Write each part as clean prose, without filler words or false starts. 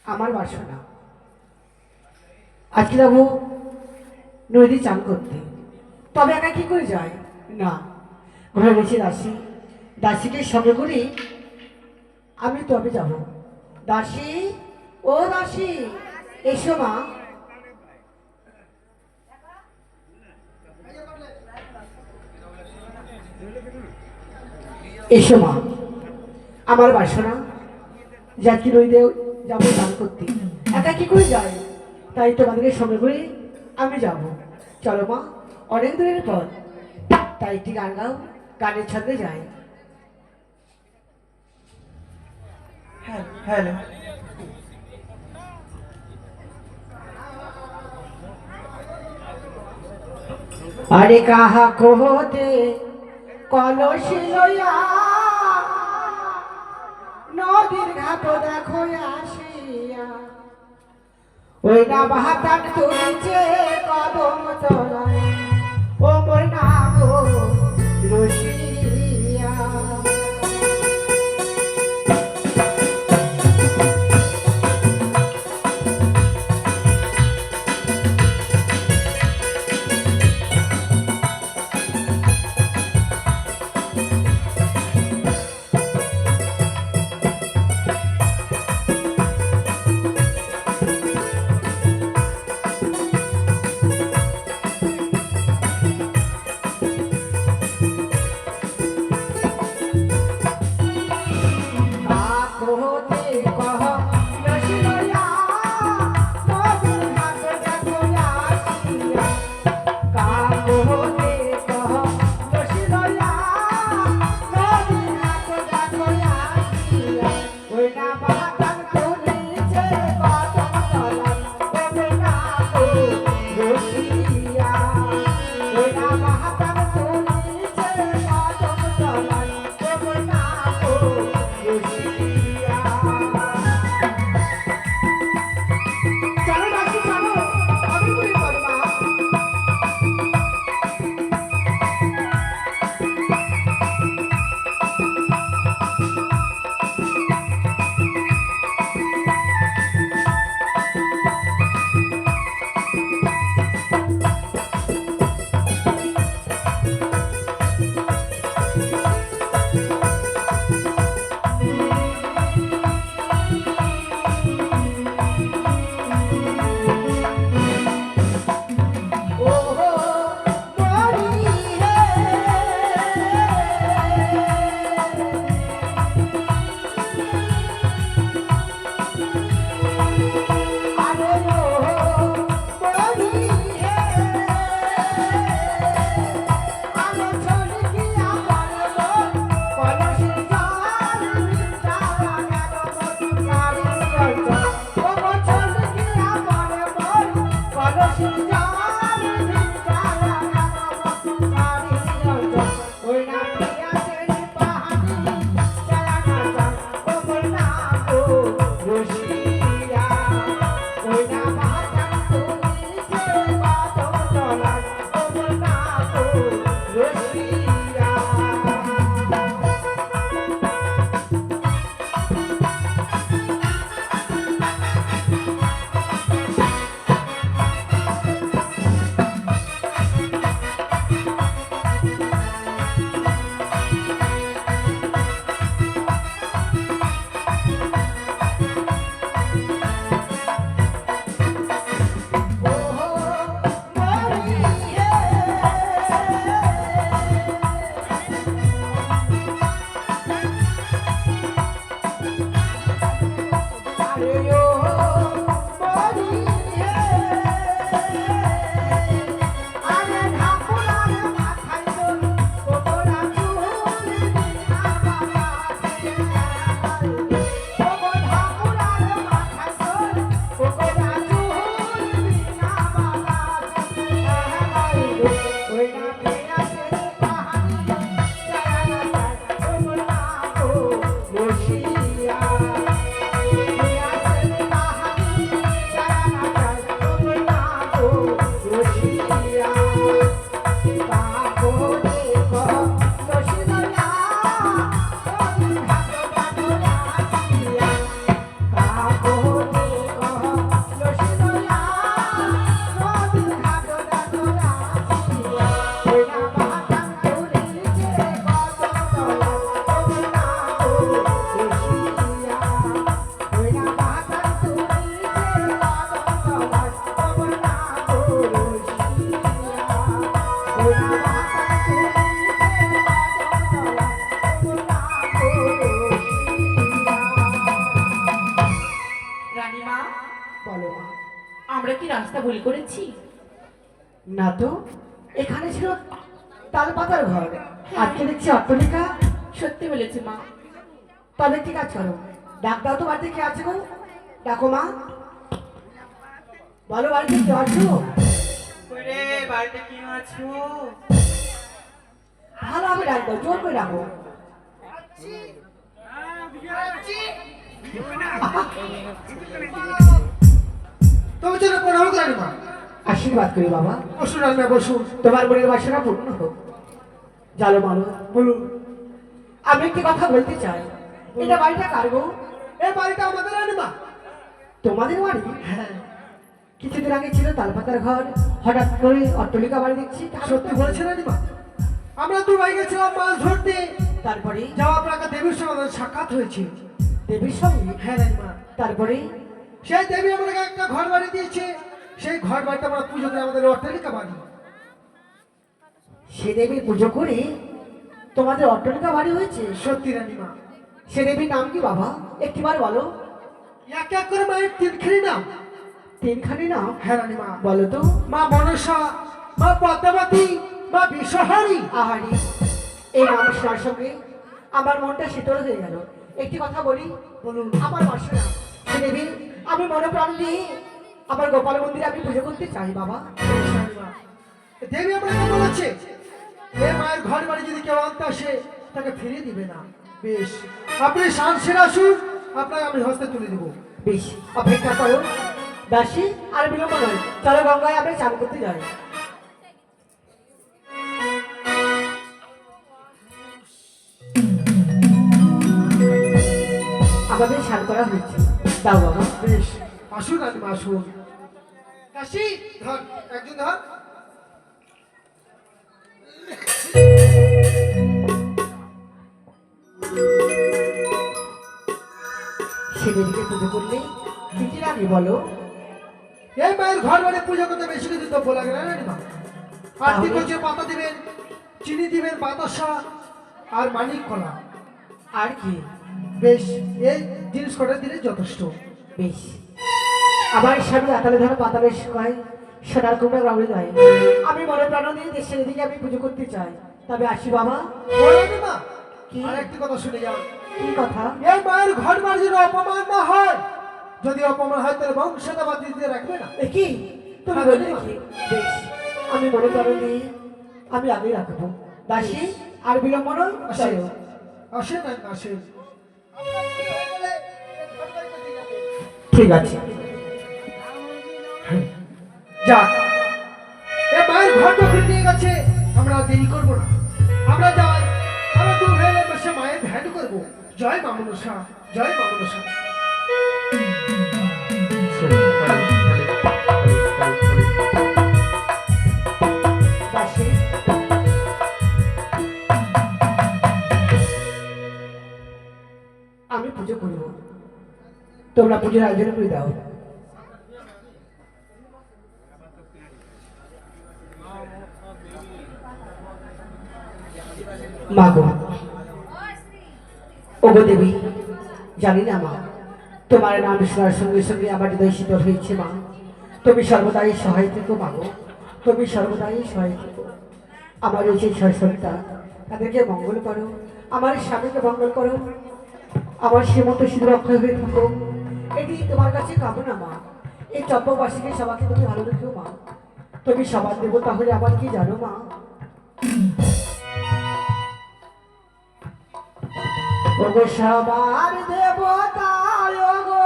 আমার বাসনা আজকে যাবো নদী চান করতে। তবে একা কি করে যায় না, ঘরে রয়েছে দাসী, দাসীকে সঙ্গে করে আমি তবে যাব। দাসী, ও দাসী, এসো মা। এসো মা, আমার বাসনা যাত্রী নদীতে যাবো চান করতে। একা কি করে যায়, তাই তোমাদেরকে সঙ্গে করে আমি যাব। চলো মা, অনেক দূরের পর, তাই একটি গান গাও, গানের ছন্দে যাই। হ্যালো। আরে কাহা কোহতে কলসি লইয়া নদীর ঘাট দেখো আসিয়া, ওই না বাহাতান তুলিছে কদম তলায়, ও মোর না গো রসিয়া। রাস্তা ভুল করেছি? না তো, এখানে ছিল তাল পাতার ঘর, আজকে দেখছি অট্টালিকা। সত্যি বলেছে মা। তবে ঠিক কাজ করো, ডাক দাও তো বাড়িতে কে আছে গো, ডাকো মা, বলো বাড়িতে কে আছো? বাড়িতে কি আছো? ভালো হবে ডাক দাও, জোর করে ডাকো। তুমি যেন প্রণাম করেন মা। আশীর্বাদ করি বাবা, বসুন রান্না বসুন। তোমার মনের বাসনা পূর্ণ হোক। জানো মানো, বলুন। আমি একটি কথা বলতে চাই। এটা বাড়িটা কার গো? এই বাড়িটা আমাদের রানীমা। তোমাদের বাড়ি? হ্যাঁ। কিছুদিন আগে ছিল তালপাতার ঘর, হঠাৎ করে অট্টালিকা বাড়ি দেখছি। সত্যি বলেছে রানীমা। আমরা দুবাই গেছিলাম মাছ ধরতে, তারপরে যাওয়ার পর একটা দেবীর সঙ্গে আমাদের সাক্ষাৎ হয়েছে। দেবীর সঙ্গে? হ্যাঁ রানীমা। তারপরে সেই দেবী আমাদেরকে একটা ঘর বাড়ি দিয়েছে, সেই ঘর বাড়িটা আমরা পুজো করে আমাদের অট্টালিকা বাড়ি। সে দেবীর পুজো করে তোমাদের অট্টালিকা বাড়ি হয়েছে? সত্যি রানীমা। সে দেবীর নাম কি বাবা, একটিবার বলো। এক এক করে মায়ের তিনখানি নাম। তিনখানি নাম? হ্যাঁ রানীমা। বলো তো। মা মনসা, মা পদ্মাবতী, মা বিশ্বহারী। আহারি, এই নাম শোনার সঙ্গে আমার মনটা শীতল হয়ে গেল। একটি কথা বলি, বলুন। আমার বাসনা সে দেবী, আমি মনে প্রাণ নিয়ে আমার গোপাল মন্দিরে আমি পুজো করতে চাই বাবা। দেবী আমাকে বলেছে এ মায়ের ঘর বাড়ি যদি কেউ আনতে আসে তাকে ফিরিয়ে দিবে না। বেশ, আপনি সানসের আসুন, আপনাকে আমি হস্তে তুলে দেবো। বেশ, অপেক্ষা করো দাসী, আর বিলম্ব নয়, চলো গঙ্গায় আমরা চান করতে যাই। আমাদের স্নান করা হয়েছে, দাও বাবা। বেশ, আসুন রানীমা আসুন। কাশি ধর, একজন ধর। সে দেবীকে পুজো করলে কি কি লাগে বলো? এই মায়ের ঘর বাড়ি পুজো করতে বেশি কিছু দ্রব্য লাগে না রানীমা। আরতি করছে, পাতা দিবেন, চিনি দিবেন, বাতাসা আর মানিক কলা। আর কি? বেশ, এই জিনিস কটা দিলে যথেষ্ট। বেশ, আমার স্বামী আতালে ধরে পাতালে শুকায়, সোনার কুমড়া গ্রামে যায়। আমি মনে প্রাণ দিয়ে দেশের দিকে আমি পুজো করতে চাই, তবে আসি বাবা। রানীমা, কি? আর একটি কথা শুনে যান। কি কথা? এই মায়ের ঘর বাড়ি যেন অপমান না হয়। যদি অপমান হয় তাহলে বংশটা বাদ দিতে রাখবে না। এ কি তুমি হ্যাঁ, বললে রানীমা। কি? বেশ, আমি মনে প্রাণ দিয়ে আমি আগে রাখবো। দাসী, আর বিলম্ব নয়, আসেন, চলো। আসেন আসেন। ঠিক আছে। যাক, এ মায়ের ঘর যখন নিয়ে গেছে আমরা আর দেরি করবো না, আমরা যাই। আমরা দু ভাইয়ের বসে মায়ের ধ্যান করবো। জয় মা মনসা, জয় মা মনসা। দাসী, আমি পুজো করবো, তোমরা পুজোর আয়োজন করে দাও। মা গো, ওগো দেবী, জানি না মা, তোমার নাম শোনার সঙ্গে সঙ্গে আমার হৃদয় শীতল হয়েছে মা। তুমি সর্বদাই সহায় থেকো মা গো, তুমি সর্বদাই সহায় থেকো। আমার এই যে ছয় সন্তান, তাদেরকে মঙ্গল করো, আমার স্বামীকে মঙ্গল করো, আমার শ্রীমন্ত শুধু রক্ষা হয়ে থাকো, এটি তোমার কাছে কামনা মা। এই চম্পবাসীকে সবাইকে তুমি ভালো রেখো মা। তুমি সবার দেবো, তাহলে আমার কি জানো মা? ওগো সবার দেবতা, ওগো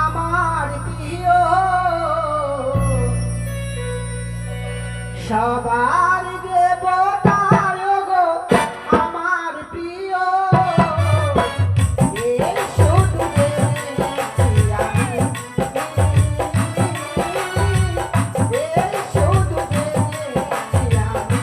আমার প্রিয়, সবার দেবতা, ওগো আমার প্রিয়, এই শুধু দেখছি আমি, এই শুধু দেখছি আমি।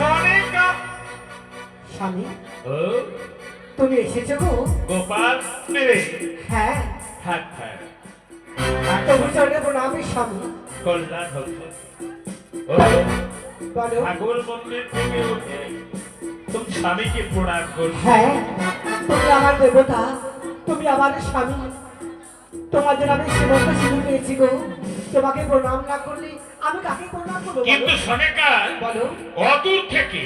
সনেকা। স্বামী ও তুমি এসেছো গো? গোপাল রে, হ্যাঁ, থাক থাক, তবু চলে প্রণামী স্বামী। কল্যাণ হোক। ও বলো। ঠাকুর মন্দির থেকে উঠে তুমি স্বামীকে প্রণাম করছো। হ্যাঁ, তুমি আমার দেবতা, তুমি আমার স্বামী। তোমার জন্য আমি সীমন্ত সিঁদুর পেয়েছি গো। তোমাকে প্রণাম না করলে আমি কাকে প্রণাম করবো বলো? কিন্তু সনেকা বলো। অদূর থেকে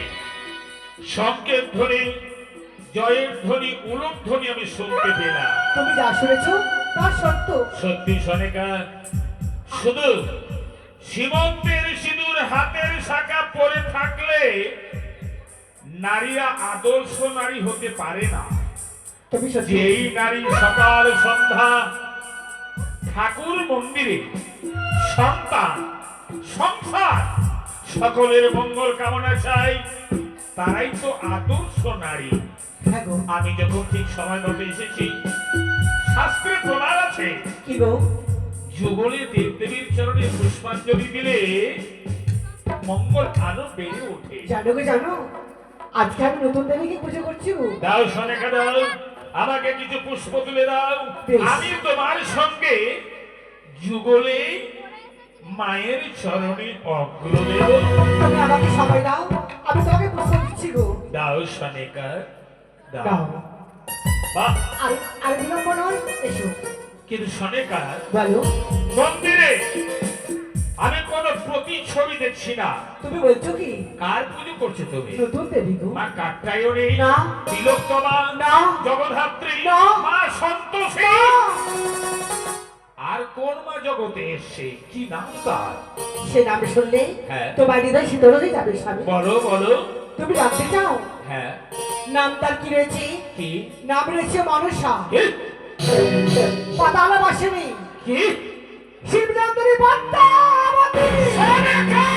সংকেত ধ্বনি, জয়ের ধ্বনি, উলট ধ্বনি আমি শুনতে পেলাম। তুমি যা শুনেছো তা সত্য। সত্যি সনেকা, শুধু সীমন্তের সিঁদুর হাতের শাখা পরে থাকলে নারীরা আদর্শ নারী হতে পারে না। তুমি সত্যি। যেই নারী সকাল সন্ধ্যা ঠাকুর মন্দিরে সন্তান, সংসার, সকলের মঙ্গল কামনা চাই, তারাই তো আদর্শ নারী। হ্যাঁ গো। আমি যখন ঠিক সময় মতো এসেছি, শাস্ত্রে প্রমাণ আছে কি গো? যুগলে দেবদেবীর চরণে পুষ্পাঞ্জলি দিলে মঙ্গল আরো বেড়ে ওঠে। জানো গো জানো, আজকে আমি নতুন দেবীকে পুজো করছি গো। দাও সনেকা দাও, আমাকে কিছু পুষ্প তুলে দাও। বেশ। আমি তোমার সঙ্গে যুগলে মায়ের চরণে অগ্র দেব। তুমি আমাকে সময় দাও, আমি তোমাকে পুষ্প দিচ্ছি গো। দাও সনেকা দাও। দাও। বাহ, আর আর বিলম্ব নয়, এসো। কিন্তু সনেকা বলো। মন্দিরে আমি কোনো প্রতিচ্ছবি দেখছি না। তুমি বলছো কি কার পুজো করছো তুমি? নতুন দেবী গো? মা কাত্যায়নী, না। তিলোত্তমা, না। জগদ্ধাত্রী, না। মা সন্তোষী। না। আর কোন মা জগতে এসছে? কি নাম তার? সে নাম শুনলে হ্যাঁ। তোমার হৃদয় শীতল হয়ে যাবে স্বামী। বলো বলো। তুমি জানতে চাও হ্যাঁ, নাম তার কি রয়েছে? কি নাম রয়েছে মনসা। কি? পাতাল বাসিনী কি? শিবচন্দ্রী পদ্মাবতী। সনেকা!